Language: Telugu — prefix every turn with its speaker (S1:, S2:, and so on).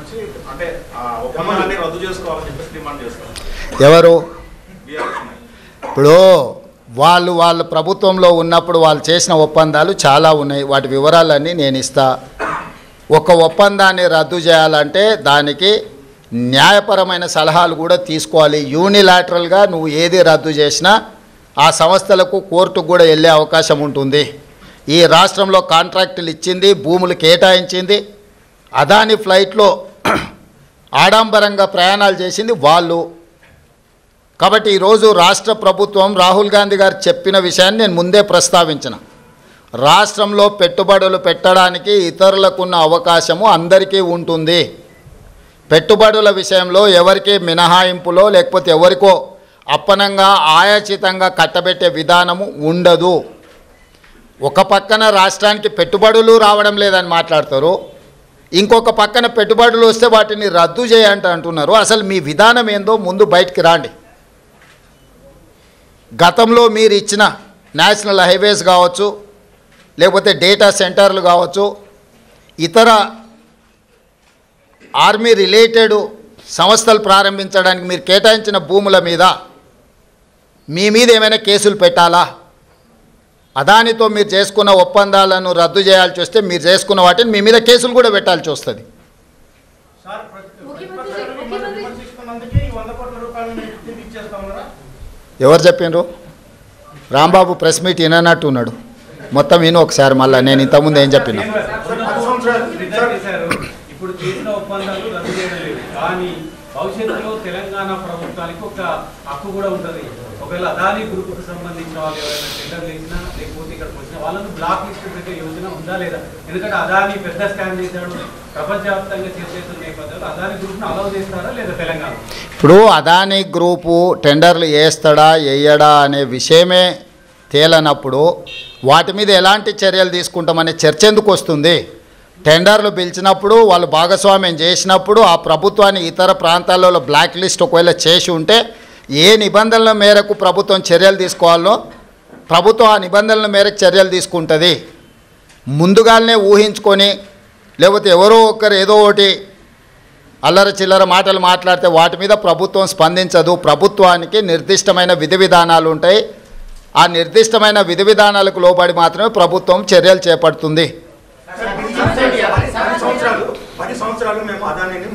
S1: నుంచి అంటే ఒప్పందాన్ని రద్దు చేసుకోవాలని చెప్పేసి డిమాండ్ చేస్తారు.
S2: ఎవరు ఇప్పుడు వాళ్ళ ప్రభుత్వంలో ఉన్నప్పుడు వాళ్ళు చేసిన ఒప్పందాలు చాలా ఉన్నాయి. వాటి వివరాలన్నీ నేను ఇస్తా. ఒక ఒప్పందాన్ని రద్దు చేయాలంటే దానికి న్యాయపరమైన సలహాలు కూడా తీసుకోవాలి. యూనిలాటరల్గా నువ్వు ఏది రద్దు చేసినా ఆ సంస్థలకు కోర్టుకు కూడా వెళ్ళే అవకాశం ఉంటుంది. ఈ రాష్ట్రంలో కాంట్రాక్టులు ఇచ్చింది, భూములు కేటాయించింది, అదాని ఫ్లైట్లో ఆడంబరంగా ప్రయాణాలు చేసింది వాళ్ళు. కాబట్టి ఈరోజు రాష్ట్ర ప్రభుత్వం రాహుల్ గాంధీ గారు చెప్పిన విషయాన్ని నేను ముందే ప్రస్తావించిన. రాష్ట్రంలో పెట్టుబడులు పెట్టడానికి ఇతరులకున్న అవకాశము అందరికీ ఉంటుంది. పెట్టుబడుల విషయంలో ఎవరికి మినహాయింపులో లేకపోతే ఎవరికో అప్పనంగా ఆయాచితంగా కట్టబెట్టే విధానము ఉండదు. ఒక పక్కన రాష్ట్రానికి పెట్టుబడులు రావడం లేదని మాట్లాడతారు, ఇంకొక పక్కన పెట్టుబడులు వస్తే వాటిని రద్దు చేయండి అంటున్నారు. అసలు మీ విధానం ఏందో ముందు బయటికి రాండి. గతంలో మీరు ఇచ్చిన నేషనల్ హైవేస్ కావచ్చు, లేకపోతే డేటా సెంటర్లు కావచ్చు, ఇతర ఆర్మీ రిలేటెడ్ సంస్థలు ప్రారంభించడానికి మీరు కేటాయించిన భూముల మీద మీ మీద ఏమైనా కేసులు పెట్టాలా? అదానితో మీరు చేసుకున్న ఒప్పందాలను రద్దు చేయాల్సి వస్తే మీరు చేసుకున్న వాటిని మీ మీద కేసులు కూడా పెట్టాల్సి వస్తుంది. ఎవరు చెప్పిండ్రు? రాంబాబు ప్రెస్ మీట్ విననట్టు ఉన్నాడు. మొత్తం విను ఒకసారి. మళ్ళీ నేను ఇంతకుముందు ఏం చెప్పినా
S3: ఇప్పుడు చేసిన ఒప్పందాలు రద్దు చేయడం లేదు, కానీ భవిష్యత్తులో తెలంగాణ ప్రభుత్వానికి ఒక హక్కు కూడా ఉంటుంది. ఒకవేళ అదాని గ్రూప్కి సంబంధించిన వాళ్ళు ఎవరైనా టెండర్ వేసినా లేకపోతే ఇక్కడికి వచ్చిన వాళ్ళను బ్లాక్ లిస్ట్ పెట్టే యోజన ఉందా లేదా? ఎందుకంటే అదాని పెద్ద స్కామ్ చేశాడు, ప్రపంచవ్యాప్తంగా చేసేస్తున్న నేపథ్యంలో అదాని గ్రూప్ను అలౌ చేస్తారా లేదా తెలంగాణ?
S2: ఇప్పుడు అదాని గ్రూపు టెండర్లు వేస్తాడా వేయడా అనే విషయమే తేలనప్పుడు వాటి మీద ఎలాంటి చర్యలు తీసుకుంటామనే చర్చ ఎందుకు వస్తుంది? టెండర్లు పిలిచినప్పుడు వాళ్ళు భాగస్వామ్యం చేసినప్పుడు ఆ ప్రభుత్వాన్ని ఇతర ప్రాంతాలలో బ్లాక్ లిస్ట్ ఒకవేళ చేసి ఉంటే ఏ నిబంధనల మేరకు ప్రభుత్వం చర్యలు తీసుకోవాలో ప్రభుత్వం ఆ నిబంధనల మేరకు చర్యలు తీసుకుంటుంది. ముందుగానే ఊహించుకొని లేకపోతే ఎవరో ఒకరు ఏదో ఒకటి అల్లర చిల్లర మాటలు మాట్లాడితే వాటి మీద ప్రభుత్వం స్పందించదు. ప్రభుత్వానికి నిర్దిష్టమైన విధి విధానాలు ఉంటాయి. ఆ నిర్దిష్టమైన విధి విధానాలకు లోబడి మాత్రమే ప్రభుత్వం చర్యలు చేపడుతుంది.
S1: 10 సంవత్సరాలు మేము అదానిని